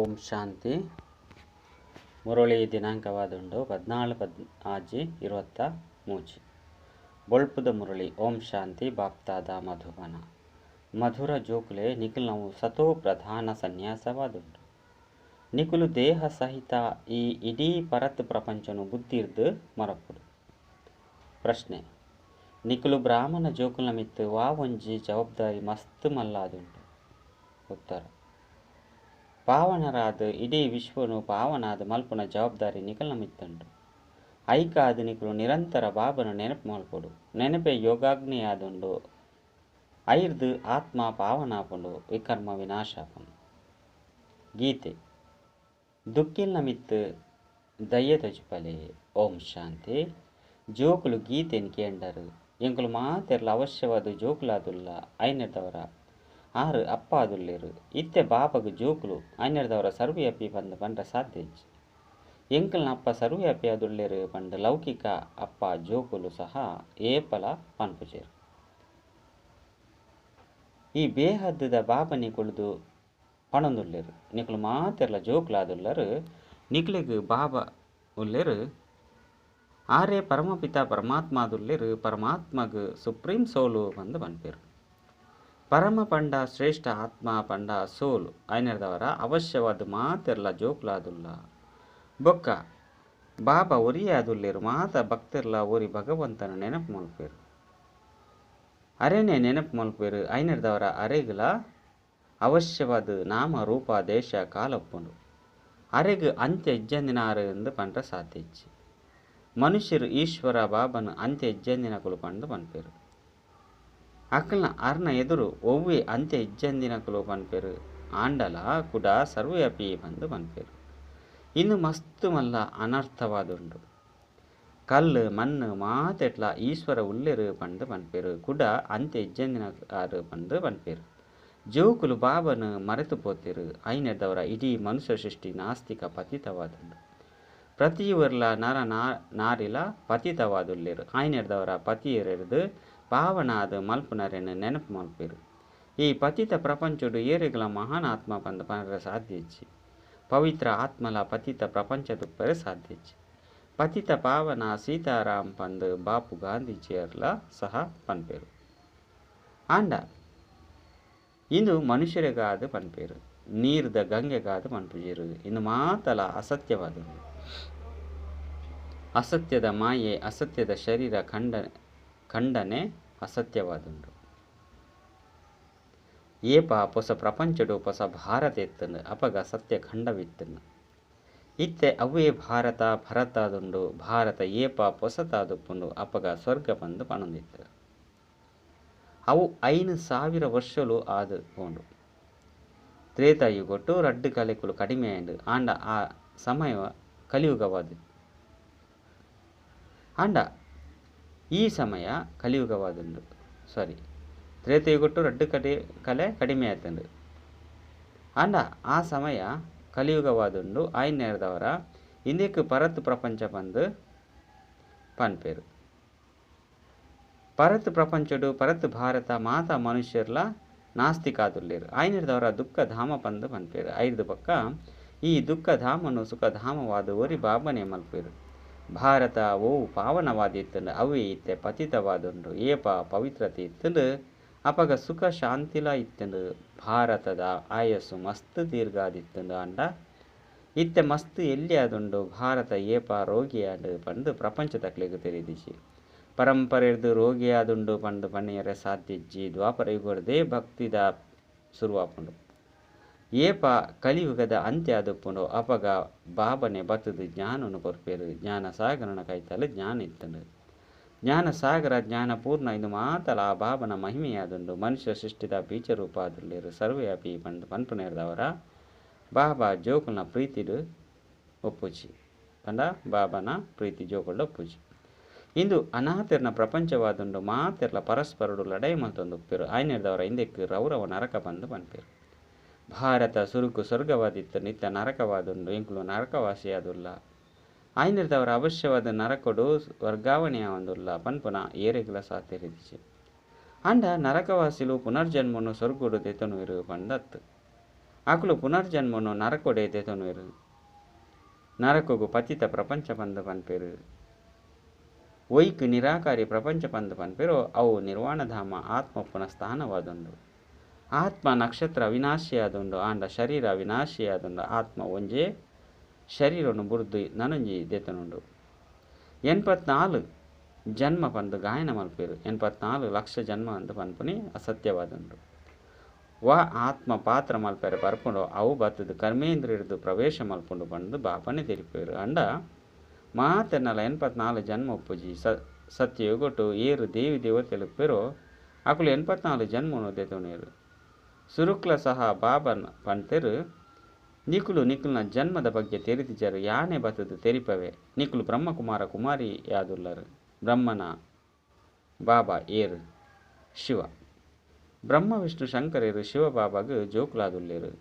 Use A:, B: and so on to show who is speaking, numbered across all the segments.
A: ಓಂ ಶಾಂತಿ. ಮುರಳಿ ದಿನಾಂಕವಾದುಂಡು 14/5/23 ಬೊಳ್ಪುದ ಮುರಳಿ. ಓಂ ಶಾಂತಿ. ಬಾಪ್ತಾದ ಮಧುಬನ. ಮಧುರ ಜೋಕುಲೆ ನಿಖಿಲ್ ನಾವು ಸತೋ ಪ್ರಧಾನ ಸನ್ಯಾಸವಾದುಂಡು. ನಿಖುಲು ದೇಹ ಸಹಿತ ಈ ಇಡೀ ಪರತ್ ಪ್ರಪಂಚನು ಬುದ್ಧಿರ್ದು ಮರಪುಡು. ಪ್ರಶ್ನೆ: ನಿಖುಲು ಬ್ರಾಹ್ಮಣ ಜೋಕುಲ ಮಿತ್ತು ವಾ ಒಂಜಿ ಜವಾಬ್ದಾರಿ ಮಸ್ತ್ ಮಲ್ಲಾದುಂಡು. ಉತ್ತರ: ಪಾವನರಾದ ಇಡೀ ವಿಶ್ವನು ಪಾವನಾದ ಮಲ್ಪುನ ಜವಾಬ್ದಾರಿ ನಿಖಲ್ನ ಮಿತ್ತುಂಡು. ಐಕಾದ ನಿಖಲು ನಿರಂತರ ಬಾಬನ ನೆನಪು ಮಲ್ಪುಡು. ನೆನಪೆ ಯೋಗಾಗ್ನಿಯಾದುಂಡು. ಐರ್ದು ಆತ್ಮ ಪಾವನಾಪುಂಡು, ವಿಕರ್ಮ ವಿನಾಶಾಪುಂಡು. ಗೀತೆ: ದುಃಖಿಲ್ನ ಮಿತ್ತು ದಯ್ಯ ತಜುಪಲೆ. ಓಂ ಶಾಂತಿ. ಜೋಕುಲು ಗೀತೆನ್ ಕೇಂಡರು ಎಂಕುಲು ಮಾತೆರ್ಲ ಅವಶ್ಯವಾದ ಜೋಕುಲಾದುಲ್ಲ ಐನೆರ್ದವರ ಆರು ಅಪ್ಪಾದುಲ್ಲೇರು. ಇತ್ತೆ ಬಾಬಗ ಜೋಕುಲು ಐನೆರ್ದವರ ಸರ್ವ್ಯಾಪಿ ಬಂದು ಬಂಡ ಸಾಧ್ಯಜ್. ಎಂಕಲ್ನ ಅಪ್ಪ ಸರ್ವ್ಯಾಪಿ ಆದುಲ್ಲೇರು ಬಂದು ಲೌಕಿಕ ಅಪ್ಪ ಜೋಕುಲು ಸಹ ಏಪಲ ಪನ್ಪುಜೇರು. ಈ ಬೇಹದ್ದದ ಬಾಬನಿ ಕುಳಿದು ಪಣಂದುಲ್ಲೇರು. ನಿಖಲು ಮಾತೆರ್ಲ ಜೋಕುಲಾದುಲ್ಲರು ನಿಖಲಿಗೆ ಬಾಬ ಉಲ್ಲೇರು. ಆರೇ ಪರಮಪಿತ ಪರಮಾತ್ಮಾದುಲ್ಲೇರು. ಪರಮಾತ್ಮಗ ಸುಪ್ರೀಂ ಸೋಲು ಬಂದು ಬನ್ಪೇರು. ಪರಮ ಪಂಡ ಶ್ರೇಷ್ಠ ಆತ್ಮ ಪಂಡ ಸೋಲು ಐನೆರ್ದವರ ಅವಶ್ಯವಾದ ಮಾತೆರ್ಲ ಜೋಕುಲಾದುಲ್ಲ. ಬೊಕ್ಕ ಬಾಬಾ ಒರಿಯಾದುಲ್ಲೇರು. ಮಾತ ಭಕ್ತರ್ಲ ಒರಿ ಭಗವಂತನ ನೆನಪು ಮಲ್ಪೇರು. ಅರೆನೇ ನೆನಪು ಮಲ್ಪೇರು. ಐನೆರ್ದವರ ಅರೆಗಲ ಅವಶ್ಯವಾದ ನಾಮ ರೂಪ ದೇಶ ಕಾಲೊಪ್ಪುಂಡು. ಅರೆಗ್ ಅಂತ್ಯ ಇಜ್ಜಂದಿನಾರು ಎಂದು ಪಂಡ ಸಾಧ್ಯಜ್ಜಿ. ಮನುಷ್ಯರು ಈಶ್ವರ ಬಾಬನ ಅಂತ್ಯ ಇಜ್ಜಂದಿನಕುಲು ಪಂಡು ಪನ್ಪೇರು. ಅಕಲ್ನ ಅರ್ನ ಎದುರು ಒವ್ವೆ ಅಂತ್ಯ ಇಜ್ಜಂದಿನಕುಲು ಪನ್ಪೇರು. ಆಂಡಲ ಕುಡ ಸರ್ವ್ಯಾಪಿ ಬಂದು ಪನ್ಪೇರು. ಇನ್ನು ಮಸ್ತು ಮಲ್ಲ ಅನರ್ಥವಾದುಂಡು. ಕಲ್ಲು ಮಣ್ಣು ಮಾತೆಟ್ಲ ಈಶ್ವರ ಉಲ್ಲೇರು ಪಂಡು ಪನ್ಪೇರು. ಕುಡ ಅಂತ್ಯ ಇಜ್ಜಂದಿನಾರು ಪಂಡು ಪನ್ಪೇರು. ಜೋಕುಲು ಬಾಬನು ಮರೆತು ಪೋತಿರು. ಐನೆರ್ದವರ ಇಡೀ ಮನುಷ್ಯ ಸೃಷ್ಟಿ ನಾಸ್ತಿಕ ಪತಿತವಾದುಂಡು. ಪ್ರತಿಯೊರ್ಲ ನರ ನಾರಿಲ ಪತಿತವಾದುಲ್ಲೇರು. ಐನೆರ್ದವರ ಪತಿಯರೆದು ಪಾವನಾದ ಮಲ್ಪುನರೆನ್ನು ನೆನಪು ಮಲ್ಪೇರು. ಈ ಪತಿತ ಪ್ರಪಂಚಡು ಏರೆಗಲ ಮಹಾನ್ ಆತ್ಮ ಪಂದು ಪನರ ಸಾಧ್ಯಜ್ಜಿ. ಪವಿತ್ರ ಆತ್ಮಲ ಪತಿತ ಪ್ರಪಂಚದುಪ್ಪರೆ ಸಾಧ್ಯಜ್ಜಿ. ಪತಿತ ಪಾವನ ಸೀತಾರಾಮ್ ಪಂದು ಬಾಪು ಗಾಂಧೀಜಿಯರ್ಲ ಸಹ ಪನ್ಪೇರು. ಆಂಡ ಇಂದು ಮನುಷ್ಯರಿಗಾದ ಪನ್ಪೇರು. ನೀರ್ದ ಗಂಗೆಗಾದ ಪನ್ಪುಜೇರು. ಇನ್ನು ಮಾತಲ ಅಸತ್ಯವಾದುಂಡು. ಅಸತ್ಯದ ಮಾಯೆ ಅಸತ್ಯದ ಶರೀರ ಖಂಡನೆ ಅಸತ್ಯವಾದುಂಡು. ಏಪ ಪೊಸ ಪ್ರಪಂಚಡು ಪೊಸ ಭಾರತ ಎತ್ತಂಡು ಅಪಗ ಸತ್ಯ ಖಂಡವಿತ್ತಂಡು. ಇತ್ತೆ ಅವೇ ಭಾರತ ಭರತಾದುಂಡು. ಭಾರತ ಏಪ ಪೊಸತಾದುಪ್ಪುಂಡು ಅಪಗ ಸ್ವರ್ಗ ಬಂದು ಪಣಂದಿತ್ತು. ಅವು 5,000 ವರ್ಷಲು ಆದು ಪೋಂಡು. ತ್ರೇತಾಯುಗೊಟ್ಟು ರಡ್ಡು ಕಲೆಕುಲು ಕಡಿಮೆ ಆಂಡು. ಆಂಡ ಆ ಸಮಯ ಕಲಿಯುಗವಾದು. ಆಂಡ ಈ ಸಮಯ ಕಲಿಯುಗವಾದುಂಡು. ತ್ರೇತಾಯುಗೊಟ್ಟು ರಡ್ಡು ಕಲೆ ಕಡಿಮೆ ಆಯ್ತಂಡು. ಆಂಡ ಆ ಸಮಯ ಕಲಿಯುಗವಾದುಂಡು. ಐನೆರ್ದವರ ಇಂದಕ್ಕೆ ಪರತ್ ಪ್ರಪಂಚ ಬಂದು ಪನ್ಪೇರು. ಪರತ್ ಪ್ರಪಂಚಡು ಪರತ್ ಭಾರತ ಮಾತಾ ಮನುಷ್ಯರ್ಲ ನಾಸ್ತಿಕಾದುಲ್ಲೇರು. ಐನೆರ್ದವರ ದುಃಖ ಧಾಮ ಪಂದು ಪನ್ಪೇರು. ಐದು ಪಕ್ಕ ಈ ದುಃಖ ಧಾಮನು ಸುಖ ಧಾಮವಾದ ಒರಿ ಬಾಬನೆ ಮಲ್ಪೇರು. ಭಾರತ ಓವು ಪಾವನವಾದ ಇತ್ತಂಡು ಅವೇ ಇತ್ತೆ ಪತಿತವಾದುಂಡು. ಏಪ ಪವಿತ್ರತೆ ಇತ್ತಂಡು ಅಪಗ ಸುಖ ಶಾಂತಿಲ ಇತ್ತಂಡು. ಭಾರತದ ಆಯಸ್ಸು ಮಸ್ತ್ ದೀರ್ಘಾದಿತ್ತಂಡು. ಆಂಡ ಇತ್ತೆ ಮಸ್ತ್ ಎಲ್ಲಿ ಆದುಂಡು. ಭಾರತ ಏಪ ರೋಗಿಯಾಡು ಪಂಡು ಪ್ರಪಂಚ ತಕ್ಲೆಗ್ ತೆರೆದಿಸಿ. ಪರಂಪರೆರ್ದು ರೋಗಿಯಾದುಂಡು ಪಂಡು ಪಣಿಯರೆ ಸಾಧ್ಯಜ್ಜಿ. ದ್ವಾಪರ ಯುಗಡ್ದೇ ಭಕ್ತಿದ ಶುರುವಾಪುಂಡು. ಏಪ ಕಲಿಯುಗದ ಅಂತ್ಯ ಆದುಪ್ಪುಂಡು ಅಪಗ ಬಾಬನೆ ಬತ್ತದು ಜ್ಞಾನನು ಕೊರ್ಪೇರು. ಜ್ಞಾನ ಸಾಗರನ ಕೈತಲು ಜ್ಞಾನ ಇತ್ತಂಡು. ಜ್ಞಾನ ಸಾಗರ ಜ್ಞಾನ ಪೂರ್ಣ ಇದು ಮಾತಲ ಆ ಬಾಬನ ಮಹಿಮೆಯಾದುಂಡು. ಮನುಷ್ಯ ಸೃಷ್ಟಿದ ಬೀಜರೂಪ ಆದುಲ್ಲೇರು. ಸರ್ವ್ಯಾಪಿ ಪಂಡು ಪನ್ಪುನೇರ್ದವರ ಬಾಬಾ ಜೋಕುಲ್ನ ಪ್ರೀತಿಡು ಒಪ್ಪುಜಿ. ಪಂಡ ಬಾಬನ ಪ್ರೀತಿ ಜೋಕುಲ್ಡ ಒಪ್ಪುಜಿ. ಇಂದು ಅನಾಥರ್ನ ಪ್ರಪಂಚವಾದುಂಡು. ಮಾತೆರ್ಲ ಪರಸ್ಪರಡು ಲಡೈ ಮಲ್ತೊಂದು ಉಪ್ಪೇರು. ಐನೆರ್ದವರ ಹಿಂದಕ್ಕೆ ರೌರವ ನರಕ ಬಂದು ಪನ್ಪೇರು. ಭಾರತ ಸುರುಕು ಸ್ವರ್ಗವಾದಿತ್ತು. ನಿತ್ಯ ನರಕವಾದುಂಡು. ಎಂಕುಲು ನರಕವಾಸಿಯಾದುಲ್ಲ. ಐನೆರ್ದವರ ಅವಶ್ಯವಾದ ನರಕೊಡು ವರ್ಗಾವಣೆಯಾವಂದುಲ್ಲ ಪನ್ಪುನ ಏರೆಗಲ ಸಹ ತೆರೆದಿಸಿ. ಆಂಡ ನರಕವಾಸಿಲು ಪುನರ್ಜನ್ಮನು ಸ್ವರ್ಗುಡು ತೆತನುವೆರು ಪಂಡತ್ತು. ಅಕುಲು ಪುನರ್ಜನ್ಮನು ನರಕೊಡೆ ದೆತೊನುವೆರು. ನರಕೊಗು ಪತಿತ ಪ್ರಪಂಚ ಪಂದ್ ಪನ್ಪೆರು. ಒಯ್ಕ್ ನಿರಾಕಾರಿ ಪ್ರಪಂಚ ಪಂದ್ ಪನ್ಪೆರು ಅವು ನಿರ್ವಾಣಧಾಮ ಆತ್ಮ ಪುನಃ ಸ್ಥಾನವಾದುಂಡು. ಆತ್ಮ ನಕ್ಷತ್ರ ಅವಿನಾಶಿಯಾದುಂಡು ಆಂಡ ಶರೀರ ಅವಿನಾಶಿಯಾದುಂಡು. ಆತ್ಮ ಒಂಜೇ ಶರೀರನು ಬುರ್ದು ನನೊಂಜಿ ದೆತನುಂಡು. 84 ಜನ್ಮ ಪಂದು ಗಾಯನ ಮಲ್ಪೇರು. 84 ಲಕ್ಷ ಜನ್ಮ ಅಂದು ಪನ್ಪುನಿ ಅಸತ್ಯವಾದುಂಡು. ವಾ ಆತ್ಮ ಪಾತ್ರ ಮಲ್ಪೇರೆ ಬರ್ಪುಂಡು ಅವು ಬತ್ತದು ಕರ್ಮೇಂದ್ರಿಯದು ಪ್ರವೇಶ ಮಲ್ಪುಂಡು ಪಂದು ಬಾಪನೆ ತೆರಿಪೇರು. ಅಂಡ ಮಾತೆನ್ನಲ 84 ಜನ್ಮ ಉಪ್ಪುಜಿ ಸತ್ಯಯುಗೊಟ್ಟು ಏರು ದೇವಿ ದೇವತೆಲು ಪೇರು ಅಕುಲು 84 ಜನ್ಮನು ದೆತುನೇರು. ಸುರುಕ್ಲ ಸಹ ಬಾಬನ್ ಪಂತೆರು ನಿಕುಲು ನಿಕುಲ್ನ ಜನ್ಮದ ಬಗ್ಗೆ ತೆರಿತಿಜರು ಯಾನೆ ಬತ್ತದು ತೆರಿಪವೆ. ನಿಕುಲು ಬ್ರಹ್ಮಕುಮಾರ ಕುಮಾರಿ ಯಾದುಲ್ಲರು. ಬ್ರಹ್ಮನ ಬಾಬಾ ಏರು ಶಿವ. ಬ್ರಹ್ಮ ವಿಷ್ಣು ಶಂಕರೇರು ಶಿವಬಾಬಾಗ ಜೋಕುಲಾದುಲ್ಲೇರು.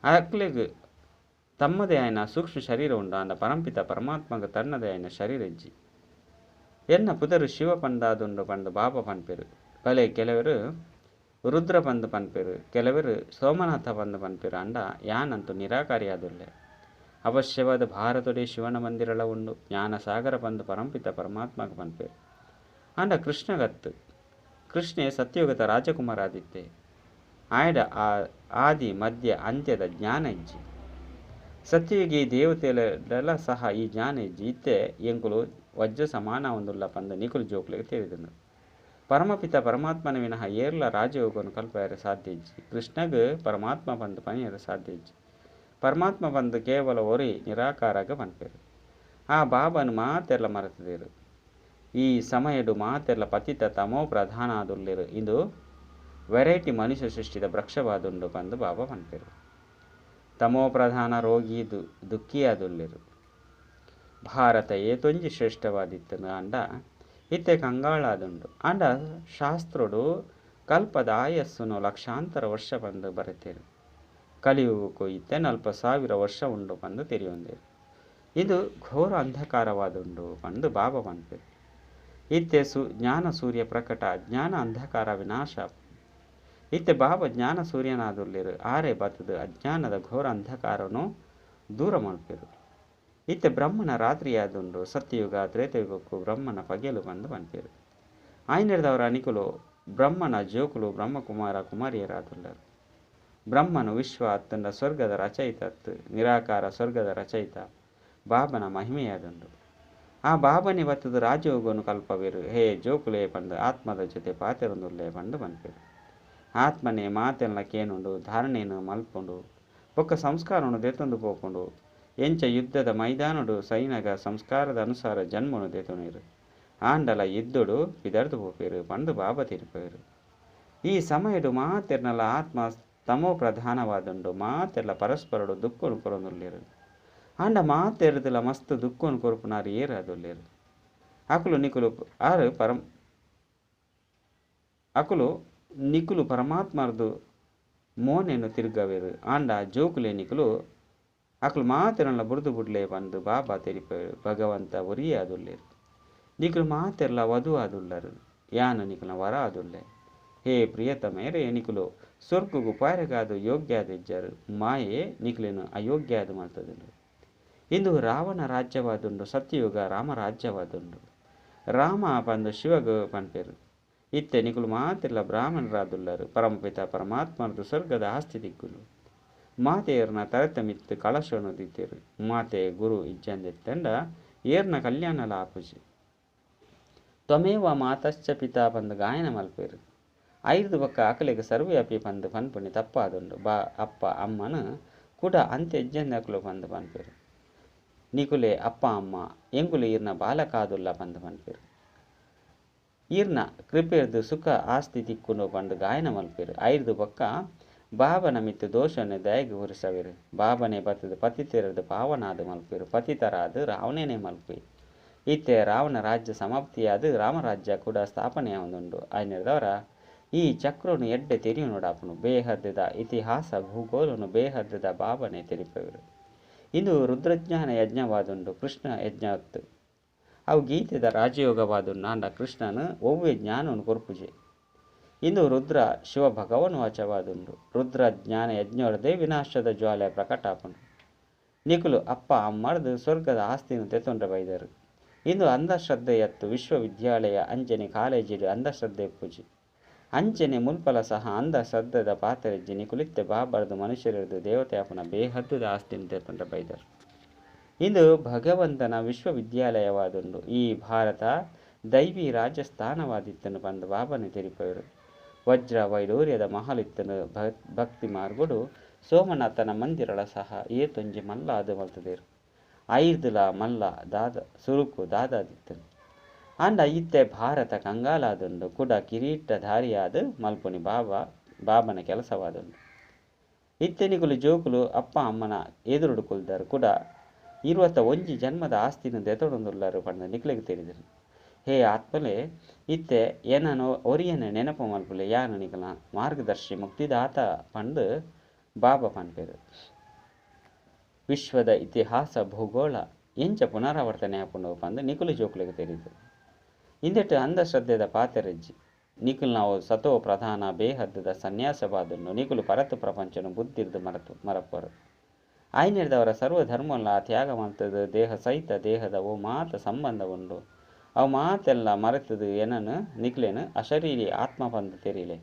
A: ಅಕ್ಲೆಗ್ ತಮ್ಮದೇ ಆಯ್ನ ಸೂಕ್ಷ್ಮ ಶರೀರ ಉಂಡು ಅಂಡ ಪರಂಪಿತ ಪರಮಾತ್ಮಗ ತನ್ನದೇ ಆಯ್ನ ಶರೀರ ಇಜ್ಜಿ ಎನ್ನ ಪುದರು ಶಿವ ಪಂದಾದುಂಡು ಪಂದು ಬಾಬಾ ಪನ್ಪೆರು. ಬಲೆ ಕೆಲವರು ರುದ್ರ ಪಂದು ಪನ್ಪೆರು, ಕೆಲವರು ಸೋಮನಾಥ ಪಂದು ಪನ್ಪೆರು. ಅಂಡ ಯಾನಂತೂ ನಿರಾಕಾರಿಯಾದುಲ್ಲೆ. ಅವಶ್ಯವಾದ ಭಾರತೊಡೆ ಶಿವನ ಮಂದಿರಳ ಉಂಡು. ಜ್ಞಾನ ಸಾಗರ ಪಂದು ಪರಂಪಿತ ಪರಮಾತ್ಮಗ ಪನ್ಪೇರು. ಅಂಡ ಕೃಷ್ಣಗತ್ತು ಕೃಷ್ಣೆ ಸತ್ಯಯುಗದ ರಾಜಕುಮಾರ ಆದಿತ್ತೆ. ಆಯ್ಡ ಆದಿ ಮಧ್ಯ ಅಂತ್ಯದ ಜ್ಞಾನ ಇಜ್ಜಿ. ಸತ್ಯಯುಗಿ ದೇವತೆಲೆಲ್ಲ ಸಹ ಈ ಜ್ಞಾನ ಇಜ್ಜಿ ಇತ್ತೆ ಎಂಕುಲು ವಜ್ರ ಸಮಾನ ಒಂದುಲ್ಲ ಪಂದು ನಿಕುಲು ಜೋಕ್ಲಿಗೆ ತಿಳಿದನು. ಪರಮಪಿತ ಪರಮಾತ್ಮನ ವಿನಃ ಏರ್ಲ ರಾಜಯೋಗವನ್ನು ಕಲ್ಪಯರ ಸಾಧ್ಯ ಇಜ್ಜಿ. ಕೃಷ್ಣಗ ಪರಮಾತ್ಮ ಪಂದು ಪನಿಯರ ಸಾಧ್ಯ ಇಜ್ಜಿ. ಪರಮಾತ್ಮ ಬಂದು ಕೇವಲ ಒರಿ ನಿರಾಕಾರಾಗ ಪನ್ಪೇರು. ಆ ಬಾಬನು ಮಾತೆಲ್ಲ ಮರೆತದೇರು. ಈ ಸಮಯಡು ಮಾತೆಲ್ಲ ಪತಿತ ತಮೋ ಪ್ರಧಾನ ಆದುಲ್ಲೇರು. ಇದು ವೆರೈಟಿ ಮನುಷ್ಯ ಸೃಷ್ಟಿದ ವೃಕ್ಷವಾದುಂಡು ಪಂದು ಬಾಬಾ ಪನ್ಪೇರು. ತಮೋ ಪ್ರಧಾನ ರೋಗಿ ದುಃಖಿಯಾದುಲ್ಲೇರು. ಭಾರತ ಏತೊಂಜಿ ಶ್ರೇಷ್ಠವಾದಿತ್ತನು ಅಂಡ ಇತ್ತೆ ಕಂಗಾಳಾದುಂಡು. ಅಂಡ ಶಾಸ್ತ್ರೋಡು ಕಲ್ಪದ ಆಯಸ್ಸುನು ಲಕ್ಷಾಂತರ ವರ್ಷ ಪಂದು ಬರೆತೇರು. ಕಲಿಯುಗಕ್ಕೂ ಇತ್ತೆ 40,000 ವರ್ಷ ಉಂಡು ಪಂದು ತೆರಿಯೊಂದೇರು. ಇದು ಘೋರ ಅಂಧಕಾರವಾದುಂಡು ಪಂದು ಬಾಬಾ ಪನ್ಪೇರು. ಇತ್ತೆ ಜ್ಞಾನ ಸೂರ್ಯ ಪ್ರಕಟ, ಜ್ಞಾನ ಅಂಧಕಾರ ವಿನಾಶ. ಇತ್ತೆ ಬಾಬಾ ಜ್ಞಾನ ಸೂರ್ಯನಾದುಲ್ಲೇರು. ಆರೆ ಬತ್ತದು ಅಜ್ಞಾನದ ಘೋರ ಅಂಧಕಾರನು ದೂರ ಮಲ್ಪೇರು. ಇತ್ತೆ ಬ್ರಹ್ಮನ ರಾತ್ರಿಯಾದುಂಡು. ಸತ್ಯಯುಗ ತ್ರೇತಯುಗಕ್ಕೂ ಬ್ರಹ್ಮನ ಪಗೆಲು ಪಂದು ಪನ್ಪೇರು. ಆಯ್ನೆರ್ದವರ ನಿಕುಲು ಬ್ರಹ್ಮನ ಜೋಕುಲು ಬ್ರಹ್ಮಕುಮಾರ ಕುಮಾರಿಯರಾದುಲ್ಲರು. ಬ್ರಹ್ಮನು ವಿಶ್ವ ಅತ್ತಂಡ ಸ್ವರ್ಗದ ರಚಯಿತ ಅತ್ತು. ನಿರಾಕಾರ ಸ್ವರ್ಗದ ರಚಯಿತ ಬಾಬನ ಮಹಿಮೆಯಾದುಂಡು. ಆ ಬಾಬನೆ ಬತ್ತದು ರಾಜಯೋಗವನ್ನು ಕಲ್ಪವೇರು. ಹೇ ಜೋಕುಲೇ ಪಂದು ಆತ್ಮದ ಜೊತೆ ಪಾತೆರೊಂದುಲ್ಲೆ ಪಂದು ಪನ್ಪೇರು. ಆತ್ಮನೇ ಮಾತೆಲ್ಲ ಕೇನುಂಡು ಧಾರಣೆಯನ್ನು ಮಲ್ಪುಂಡು ಬೊಕ್ಕ ಸಂಸ್ಕಾರನು ದೆತೊಂದು ಪೋಪುಂಡು. ಎಂಚ ಯುದ್ಧದ ಮೈದಾನುಡು ಸೈನಗ ಸಂಸ್ಕಾರದ ಅನುಸಾರ ಜನ್ಮನು ದೆತೊನೇರು. ಆಂಡಲ ಯುದ್ಧಡು ಬಿದರ್ದು ಪೋಪೇರು ಪಂದು ಬಾಬಾ ತಿರುಪೇರು. ಈ ಸಮಯಡು ಮಾತೆರ್ನಲ ಆತ್ಮ ತಮೋ ಪ್ರಧಾನವಾದುಂಡು. ಮಾತೆಲ್ಲ ಪರಸ್ಪರಡು ದುಃಖನು ಕೊರೊಂದುಲ್ಲೇರು. ಅಂಡ ಮಾತೆರ್ದಲ ಮಸ್ತ್ ದುಃಖನು ಕೊರುಪುನಾರು ಏರಾದುಲ್ಲೇರು. ಅಕುಲು ನಿಕುಲು ಪರಮಾತ್ಮರ್ದು ಮೋನೆನು ತಿರುಗವೇರು. ಆಂಡ ಜೋಕುಲೆ ನಿಕುಲು ಅಕುಲು ಮಾತೆರ್ನಲ ಬುರ್ದು ಬುಡ್ಲೆ ಪಂದು ಬಾಬಾ ತೆರಿಪೇರು. ಭಗವಂತ ಒರಿಯೇ ಆದುಲ್ಲೇರು. ನಿಕುಲು ಮಾತೆರ್ಲ ವಧು ಆದುಲ್ಲರು. ಯಾನು ನಿಕುಲ್ನ ವರ ಆದುಲ್ಲೆ. ಹೇ ಪ್ರಿಯತಮೇರೆ ನಿಕುಲು ಸ್ವರ್ಗಗೂ ಪಾಯರಗಾದು ಯೋಗ್ಯಾದ ಇಜ್ಜರು. ಮಾಯೆ ನಿಕುಲಿನ ಅಯೋಗ್ಯಾದ ಮಲ್ತದುಂಡು. ಇಂದು ರಾವಣ ರಾಜ್ಯವಾದುಂಡು. ಸತ್ಯಯುಗ ರಾಮ ರಾಜ್ಯವಾದುಂಡು. ರಾಮ ಪಂದು ಶಿವಗ ಪನ್ಪೇರು. ಇತ್ತೆ ನಿಕುಲು ಮಾತೆಲ್ಲ ಬ್ರಾಹ್ಮಣರಾದುಲ್ಲರು. ಪರಮಪಿತ ಪರಮಾತ್ಮರದು ಸ್ವರ್ಗದ ಆಸ್ತಿ ದಿಕ್ಕುಲು. ಮಾತೆಯರ್ನ ತರತ ಮಿತ್ತು ಕಳಶವನ್ನು ದಿತ್ತೇರು. ಮಾತೆ ಗುರು ಇಜ್ಜಂದೆತ್ತಂಡ ಏರ್ನ ಕಲ್ಯಾಣಲ ಆಪುಜಿ. ತ್ವಮೇವ ಮಾತಶ್ಚ ಪಿತಾ ಪಂದು ಗಾಯನ ಮಲ್ಪೇರು. 5 ಬಕ್ಕ ಅಕಲೆಗೆ ಸರ್ವ್ಯಾಪಿ ಪಂದು ಪನ್ಪುನಿ ತಪ್ಪಾದುಂಡು. ಅಪ್ಪ ಅಮ್ಮನ ಕೂಡ ಅಂತ್ಯ ಇಜ್ಜಂದಕುಲು ಪಂದು ಪನ್ಪೇರು. ನಿಕುಲೆ ಅಪ್ಪ ಅಮ್ಮ ಎಂಕುಲು ಈರ್ನ ಬಾಲಕಾದುಲ್ಲ ಪಂದು ಪನ್ಪೇರು. ಈರ್ನ ಕೃಪೆರ್ದು ಸುಖ ಆಸ್ತಿ ತಿಕ್ಕುಂಡು ಪಂದು ಗಾಯನ ಮಲ್ಪೇರು. 5 ಬಕ್ಕ ಬಾಬನ ಮಿತ್ತು ದೋಷವನ್ನು ದಯಗೆ ಹೊರಿಸವೇರು. ಬಾಬನೇ ಬತ್ತದು ಪತಿತೆರದು ಪಾವನಾದ ಮಲ್ಪೇರು. ಪತಿತರಾದ ರಾವಣನೇ ಮಲ್ಪೆ. ಇತ್ತೆ ರಾವಣ ರಾಜ್ಯ ಸಮಾಪ್ತಿಯಾದ ರಾಮರಾಜ್ಯ ಕೂಡ ಸ್ಥಾಪನೆಯ ಒಂದುಂಡು. ಆಯ್ನೆರ್ದವರ ಈ ಚಕ್ರನು ಎಡ್ಡೆ ತೆರಿಯು ನೋಡಾಪನು. ಬೇಹದ್ದದ ಇತಿಹಾಸ ಭೂಗೋಲನು ಬೇಹದ್ದದ ಬಾಬನೆ ತೆರಿಪೇರು. ಇಂದು ರುದ್ರಜ್ಞಾನ ಯಜ್ಞವಾದುಂಡು. ಕೃಷ್ಣ ಯಜ್ಞತ್ತು ಅವು ಗೀತೆದ ರಾಜಯೋಗವಾದುಂಡು. ಅಂಡ ಕೃಷ್ಣನು ಒವ್ವೆ ಜ್ಞಾನವನ್ನು ಕೊರ್ಪುಜೆ. ಇಂದು ರುದ್ರ ಶಿವ ಭಗವನ್ ವಾಚವಾದುಂಡು. ರುದ್ರ ಜ್ಞಾನ ಯಜ್ಞೋರ್ದೇ ವಿನಾಶದ ಜ್ವಾಲೆ ಪ್ರಕಟಾಪನು. ನಿಕುಲು ಅಪ್ಪ ಅಮ್ಮರ್ದು ಸ್ವರ್ಗದ ಆಸ್ತಿನ ತೆತ್ತೊಂಡ್ರೆ ಬೈದರು. ಇಂದು ಅಂಧಶ್ರದ್ಧೆ ಎತ್ತು ವಿಶ್ವವಿದ್ಯಾಲಯ ಅಂಜನೆ ಕಾಲೇಜಿಡು ಅಂಧಶ್ರದ್ಧೆ ಪೂಜಿ. ಅಂಚನೆ ಮುಲ್ಪಲ ಸಹ ಅಂಧಶ್ರದ್ಧದ ಪಾತ್ರೆಜ್ಜಿ ನಿಕುಲಿತ್ತೆ ಬಾಬರ್ದು ಮನುಷ್ಯರದು ದೇವತೆಯಪ್ಪನ ಬೇಹದ್ದುದ ಆಸ್ತಿನ ತೆತ್ತೊಂಡ್ರೆ ಬೈದರು. ಇಂದು ಭಗವಂತನ ವಿಶ್ವವಿದ್ಯಾಲಯವಾದುಂಡು. ಈ ಭಾರತ ದೈವಿ ರಾಜಸ್ಥಾನವಾದಿತ್ತನು ಬಂದು ಬಾಬನೆ ತೆರಿಪವರು. ವಜ್ರ ವೈಡೂರ್ಯದ ಮಹಲಿತ್ತನು ಭಕ್ತಿ ಮಾರ್ಗುಡು ಸೋಮನಾಥನ ಮಂದಿರಳ ಸಹ ಏತೊಂಜಿ ಮಲ್ಲ ಅದು ಮಲ್ತದೇರು. ಐರ್ದುಲ ಮಲ್ಲ ದಾದ ಸುರುಕು ದಾದಾದಿತ್ತನು. ಅಂಡ ಇತ್ತೆ ಭಾರತ ಕಂಗಾಲಾದುಂಡು. ಕುಡ ಕಿರೀಟಧಾರಿಯಾದ ಮಲ್ಪುನಿ ಬಾಬನ ಕೆಲಸವಾದುಂಡು. ಇತ್ತೆನಿಗುಲು ಜೋಕುಲು ಅಪ್ಪ ಅಮ್ಮನ ಎದುರುಡು ಕುಲ್ದರು. ಕುಡ 21 ಜನ್ಮದ ಆಸ್ತಿನ ದೆತೊಡೊಂದುಳ್ಳರು ಪಂಡ ನಿಕ್ಲೆಗೆ ತಿಳಿದರು. ಹೇ ಆತ್ಮಲೆ ಇತ್ತೆ ಏನನೋ ಒರಿಯನ ನೆನಪು ಮಲ್ಪುಲೆ ಯಾನ ನಿಕಲ ಮಾರ್ಗದರ್ಶಿ ಮುಕ್ತಿದಾತ ಪಂಡು ಬಾಬಾ ಪನ್ಪೇರು. ವಿಶ್ವದ ಇತಿಹಾಸ ಭೂಗೋಳ ಎಂಚ ಪುನರಾವರ್ತನೆ ಆಪುಂಡು ಪಂದು ನಿಕುಲು ಜೋಕ್ಲೆಗೆ ತಿಳಿದರು. ಇಂದೆಟ್ಟು ಅಂಧಶ್ರದ್ಧೆದ ಪಾತೆರಜ್ಜಿ ನಿಕುಲು ನಾವು ಸತೋ ಪ್ರಧಾನ ಬೇಹದ್ದದ ಸನ್ಯಾಸವಾದುಂಡು. ನಿಕುಲು ಪರತು ಪ್ರಪಂಚನು ಬುದ್ಧಿರ್ದು ಮರಪರು. ಆಯ್ನಿಡ್ದವರ ಸರ್ವಧರ್ಮಲ್ಲ ತ್ಯಾಗ ಮಾಡ್ತದು. ದೇಹ ಸಹಿತ ದೇಹದ ಓ ಮಾತ ಸಂಬಂಧ ಉಂಡು. ಅವು ಮಾತೆಲ್ಲ ಮರೆತದು ಏನನು ನಿಕ್ಲೇನು ಅಶರೀರಿ ಆತ್ಮ ಪಂದು ತೆರಿಲೆ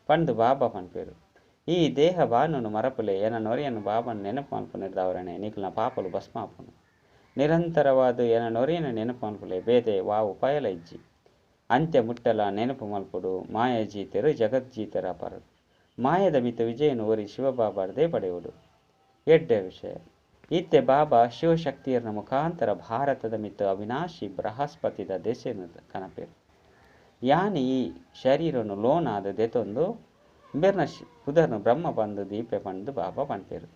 A: ಪಂದು ಬಾಬಾ ಪನ್ಪೇರು. ಈ ದೇಹ ಬಾನುನು ಮರಪುಲೆ ಏನನೊರೆಯನ್ನು ಬಾಬನ ನೆನಪು ಮಲ್ಪನಿಡ್ದವರನೆ ನಿಕ್ಲಿನ ಪಾಪಲು ಭಸ್ಮಾಪನು. ನಿರಂತರವಾದ ಏನನೊರೆಯನ ನೆನಪು ಮಲ್ಪುಲೆ ಬೇದೆ ವಾವು ಪಯಲ ಇಜ್ಜಿ. ಅಂತ್ಯ ಮುಟ್ಟಲ ನೆನಪು ಮಲ್ಪುಡು ಮಾಯಜೀತೆರು ಜಗಜ್ಜೀತರ ಪರು. ಮಾಯದ ಮಿತ ವಿಜಯನು ಒರಿ ಶಿವಬಾಬಾರ್ದೇ ಪಡೆಯುವುದು ಎಡ್ಡೆ ವಿಷಯ. ಇತ್ತೆ ಬಾಬಾ ಶಿವಶಕ್ತಿಯರ್ನ ಮುಖಾಂತರ ಭಾರತದ ಮಿತ್ತು ಅವಿನಾಶಿ ಬೃಹಸ್ಪತಿದ ದೆಸೆನು ಕನಪೇರು. ಯಾನಿ ಈ ಶರೀರನು ಲೋನಾದ ದೆತೊಂದು ಬೆರ್ನ ಪುದರ್ನು ಬ್ರಹ್ಮ ಬಂದು ದೀಪೆ ಪಂದು ಬಾಬಾ ಪನ್ಪೇರು.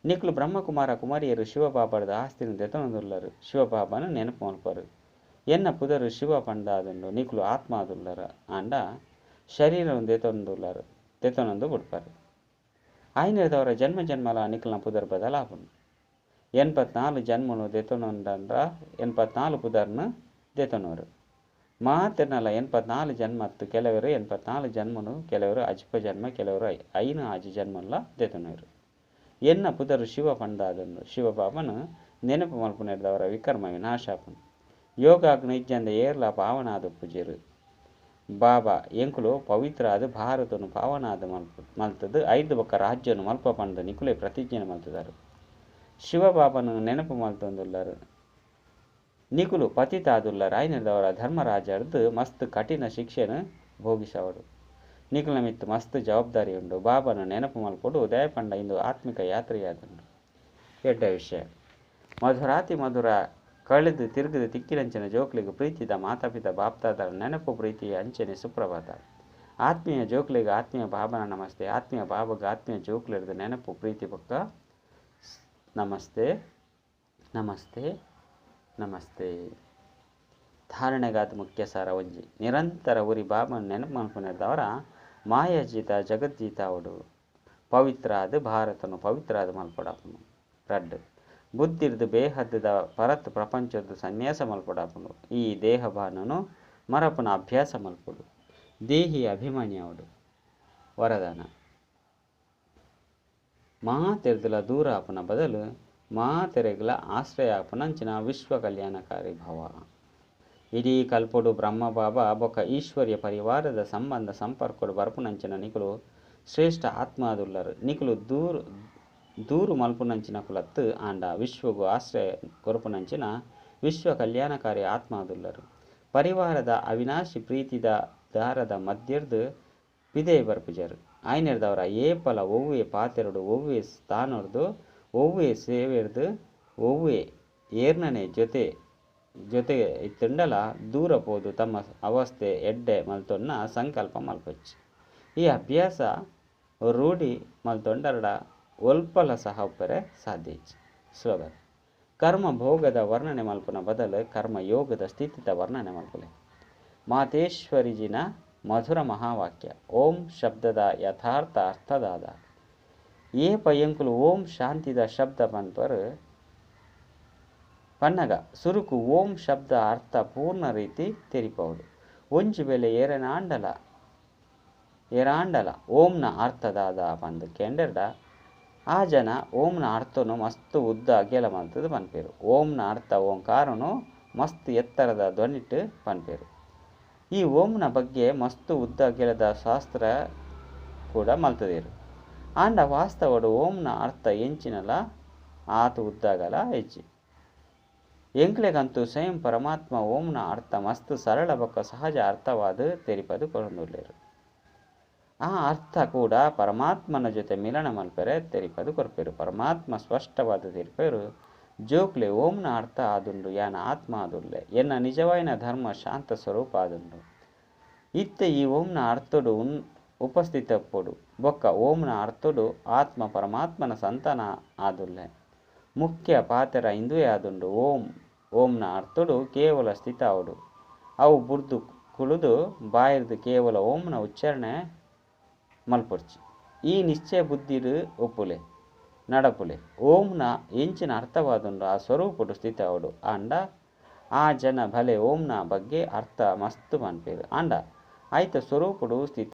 A: ನಿಕ್ಲು ಬ್ರಹ್ಮಕುಮಾರ ಕುಮಾರಿಯರು ಶಿವಬಾಬಾರ್ದ ಆಸ್ತಿನ ದೆತೊನದುಲ್ಲರು. ಶಿವಬಾಬಾನು ನೆನಪು ಮಲ್ಪರು. ಎನ್ನ ಪುದರು ಶಿವ ಪಂಡಾದುಂಡು ನಿಕ್ಲು ಆತ್ಮ ಆದುಲ್ಲರ ಅಂಡ ಶರೀರನು ದೆತೊನೊಂದು ಬಿಡ್ಪರು. ಆಯ್ನಿರ್ದವರ ಜನ್ಮ ಜನ್ಮಲ ನಿಕ್ಲನ ಪುದರ್ ಬದಲಾಪುಂಡು. 84 ಜನ್ಮನು ದೆತೊನೊಂದಂದ್ರ 84 ಪುದರ್ನು ದೆತೊನೋರು ಮಾತೆರ್ನಲ 84 ಜನ್ಮತ್ತು ಕೆಲವರು 84 ಜನ್ಮನು ಕೆಲವರು ಅಜ್ಪ ಜನ್ಮ ಕೆಲವರು 5 ಜನ್ಮಲ್ಲ ದೆತೊನೋರು. ಎನ್ನ ಪುದರು ಶಿವ ಪಂಡಾದುಂಡು. ಶಿವಬಾಬನು ನೆನಪು ಮಲ್ಪುನಿಡ್ದವರ ವಿಕರ್ಮ ವಿನಾಶಾಪುಂಡು. ಯೋಗಾಗ್ನ ಇಜ್ಜಂದ ಏರ್ಲ ಪಾವನಾದ ಪೂಜೆರು. ಬಾಬಾ ಎಂಕುಲು ಪವಿತ್ರ ಅದು ಭಾರತನು ಪಾವನಾದ ಮಲ್ತದು 5 ಬೊಕ್ಕ ರಾಜ್ಯನು ಮಲ್ಪ ಪಂಡ ನಿಕುಲೆ ಪ್ರತಿಜ್ಞೆನ ಮಲ್ತದರು. ಶಿವಬಾಬನು ನೆನಪು ಮಲ್ತೊಂದುಲ್ಲರು. ನಿಕುಲು ಪತಿತಾದುಲ್ಲರು. ಆಯ್ನಿರ್ದವರ ಧರ್ಮರಾಜರ್ದು ಮಸ್ತ್ ಕಠಿಣ ಶಿಕ್ಷೆನು ಭೋಗಿಸವಡು. ನಿಕುಲ ಮಿತ್ತು ಮಸ್ತ್ ಜವಾಬ್ದಾರಿ ಉಂಡು. ಬಾಬನ ನೆನಪು ಮಲ್ಪೊಡು ಉದಯ ಪಂಡ ಇಂದು ಆತ್ಮಿಕ ಯಾತ್ರೆಯಾದುಂಡು ಎಡ್ಡ ವಿಷಯ. ಮಧುರಾತಿ ಮಧುರ ಕಳೆದು ತಿರುಗದು ತಿಕ್ಕಿನಂಚಿನ ಜೋಕ್ಲಿಗೆ ಪ್ರೀತಿದ ಮಾತಾಪಿತ ಬಾಪ್ತಾದರ ನೆನಪು ಪ್ರೀತಿಯ ಅಂಚನೆ ಸುಪ್ರಭಾತ. ಆತ್ಮೀಯ ಜೋಕ್ಲಿಗೆ ಆತ್ಮೀಯ ಬಾಬನ ನಮಸ್ತೆ. ಆತ್ಮೀಯ ಬಾಬಗೆ ಆತ್ಮೀಯ ಜೋಕ್ಲಿರ್ದು ನೆನಪು ಪ್ರೀತಿ ಪಕ್ಕ ನಮಸ್ತೆ ನಮಸ್ತೆ ನಮಸ್ತೆ. ಧಾರಣೆಗಾದ ಮುಖ್ಯ ಸಾರ ಒಂಜಿ ನಿರಂತರ ಉರಿ ಬಾಬನ ನೆನಪು ಮಲ್ಪನಿರ್ದವರ ಮಾಯಾಜೀತ ಜಗಜ್ಜೀತ ಅವಡು ಪವಿತ್ರ ಅದು ಭಾರತನು ಪವಿತ್ರ ಅದು ಮಲ್ಪಡಾಪನು. ರಡ್ಡು ಬುದ್ಧಿರ್ದು ಬೇಹದ್ದದ ಪರತ್ ಪ್ರಪಂಚದ್ದು ಸನ್ಯಾಸ ಮಲ್ಪಡಾಪನು. ಈ ದೇಹ ಬಾನನು ಮರಪನ ಅಭ್ಯಾಸ ಮಲ್ಪಡು. ದೇಹಿ ಅಭಿಮಾನಿ ಅವಡು ವರದಾನ. ಮಾತೆರ್ದುಲ ದೂರ ಆಪನ ಬದಲು ಮಾತೆರೆಗ್ಲ ಆಶ್ರಯ ಆಪನಂಚಿನ ವಿಶ್ವ ಕಲ್ಯಾಣಕಾರಿ ಭವ. ಇಡೀ ಕಲ್ಪೊಡು ಬ್ರಹ್ಮಬಾಬಾ ಬೊಕ್ಕ ಈಶ್ವರ್ಯ ಪರಿವಾರದ ಸಂಬಂಧ ಸಂಪರ್ಕಡು ಬರ್ಪುನಂಚಿನ ನಿಕುಲು ಶ್ರೇಷ್ಠ ಆತ್ಮಾದುಲ್ಲರು. ನಿಕುಲು ದೂರು ಮಲ್ಪುನಂಚಿನ ಕುಲತ್ತು ಆಂಡ ವಿಶ್ವಗೂ ಆಶ್ರಯ ಕೊರಪುನಂಚಿನ ವಿಶ್ವ ಕಲ್ಯಾಣಕಾರಿ ಆತ್ಮಾದುಲ್ಲರು. ಪರಿವಾರದ ಅವಿನಾಶಿ ಪ್ರೀತಿದ ದಾರದ ಮಧ್ಯರ್ದು ಪಿದೆ ಬರ್ಪುಜರು. ಆಯ್ನಿರ್ದವರ ಏಪಲ ಒವ್ವೆ ಪಾತೆರಡು ಒವ್ವೆ ಸ್ಥಾನರ್ದು ಒವ್ವೆ ಸೇವೆರ್ದು ಒವ್ವೆ ಏರ್ನನೆ ಜೊತೆ ಇತ್ತುಂಡಲ ದೂರ ಪೋದು ತಮ್ಮ ಅವಸ್ಥೆ ಎಡ್ಡೆ ಮಲ್ತೊನ್ನ ಸಂಕಲ್ಪ ಮಲ್ಪೊಚ್ಚಿ. ಈ ಅಭ್ಯಾಸ ರೂಢಿ ಮಲ್ತೊಂಡರಡ ಒಲ್ಪಲ ಸಹ ಉಪ್ಪರೆ ಸಾಧ್ಯ ಇಚ್ಚಿ. ಸ್ಲೋಗನ್. ಕರ್ಮ ಭೋಗದ ವರ್ಣನೆ ಮಲ್ಪನ ಬದಲು ಕರ್ಮ ಯೋಗದ ಸ್ಥಿತಿದ ವರ್ಣನೆ ಮಲ್ಪಲೆ. ಮಾತೇಶ್ವರಿಜಿನ ಮಧುರ ಮಹಾವಾಕ್ಯ ಓಂ ಶಬ್ದದ ಯಥಾರ್ಥ ಅರ್ಥದಾದ. ಏ ಪಯ್ಯಂಕುಲು ಓಂ ಶಾಂತಿದ ಶಬ್ದ ಪನ್ಪರು ಪನ್ನಗ ಸುರುಕು ಓಂ ಶಬ್ದ ಅರ್ಥ ಪೂರ್ಣ ರೀತಿ ತೆರಿಪೌಡು. ಒಂಜು ಬೆಲೆ ಏರನ ಆಂಡಲ ಎರಾಂಡಲ ಓಂನ ಅರ್ಥದಾದ ಪಂದ್ ಕೆಂಡೆರ್ಡ ಆ ಜನ ಓಂನ ಅರ್ಥನು ಮಸ್ತ್ ಉದ್ದ ಅಗೆಲ ಮಲ್ತದು ಪನ್ಪೇರು. ಓಂನ ಅರ್ಥ ಓಂಕಾರನು ಮಸ್ತ್ ಎತ್ತರದ ಧ್ವನಿಟ್ ಪನ್ಪೇರು. ಈ ಓಂನ ಬಗ್ಗೆ ಮಸ್ತ್ ಉದ್ದ ಅಗೆಲದ ಶಾಸ್ತ್ರ ಕೂಡ ಮಲ್ತದೇರು. ಆಂಡ ವಾಸ್ತವಡು ಓಂನ ಅರ್ಥ ಎಂಚಿನಲ ಆತು ಉದ್ದಾಗಲ ಹೆಚ್ಚಿ. ಎಂಕ್ಲೆಗಂತೂ ಸ್ವಯಂ ಪರಮಾತ್ಮ ಓಂನ ಅರ್ಥ ಮಸ್ತ್ ಸರಳ ಬೊಕ್ಕ ಸಹಜ ಅರ್ಥವಾದ ತೆರಿಪದು ಕೊರೊಂದುಲ್ಲೇರು. ಆ ಅರ್ಥ ಕೂಡ ಪರಮಾತ್ಮನ ಜೊತೆ ಮಿಲನ ಮಲ್ಪೆರೆ ತೆರಿಪದು ಕೊರ್ಪೇರು. ಪರಮಾತ್ಮ ಸ್ಪಷ್ಟವಾದ ತೆರಿಪೇರು ಜೋಕ್ಲೆ ಓಂನ ಅರ್ಥ ಆದುಂಡು ಯಾನ ಆತ್ಮ ಆದುಲ್ಲೆ ಎನ್ನ ನಿಜವಾಯಿನ ಧರ್ಮ ಶಾಂತ ಸ್ವರೂಪ ಆದುಂಡು. ಇತ್ತೆ ಈ ಓಂನ ಅರ್ಥಡು ಉಪಸ್ಥಿತಪ್ಪೊಡು ಬೊಕ್ಕ ಓಂನ ಅರ್ಥಡು ಆತ್ಮ ಪರಮಾತ್ಮನ ಸಂತಾನ ಆದುಲ್ಲೆ ಮುಖ್ಯ ಪಾತೆರ ಇಂದುವೆ ಆದುಂಡು. ಓಂನ ಅರ್ಥಡು ಕೇವಲ ಸ್ಥಿತ ಅವಡು ಅವು ಬುರ್ದು ಕುಳಿದು ಬಾಯಿರ್ದು ಕೇವಲ ಓಂನ ಉಚ್ಚಾರಣೆ ಮಲ್ಪೊರ್ಚಿ. ಈ ನಿಶ್ಚಯ ಬುದ್ಧಿಡು ಒಪ್ಪುಲೆ ನಡಪುಲೆ ಓಂನ ಎಂಚಿನ ಅರ್ಥವಾದುಂಡು ಆ ಸ್ವರೂಪಡು ಸ್ಥಿತ ಅವಡು. ಆಂಡ ಆ ಜನ ಭಲೆ ಓಂನ ಬಗ್ಗೆ ಅರ್ಥ ಮಸ್ತ್ ಪನ್ಪೇರು. ಆಂಡ ಐತ ಸ್ವರೂಪಡು ಸ್ಥಿತ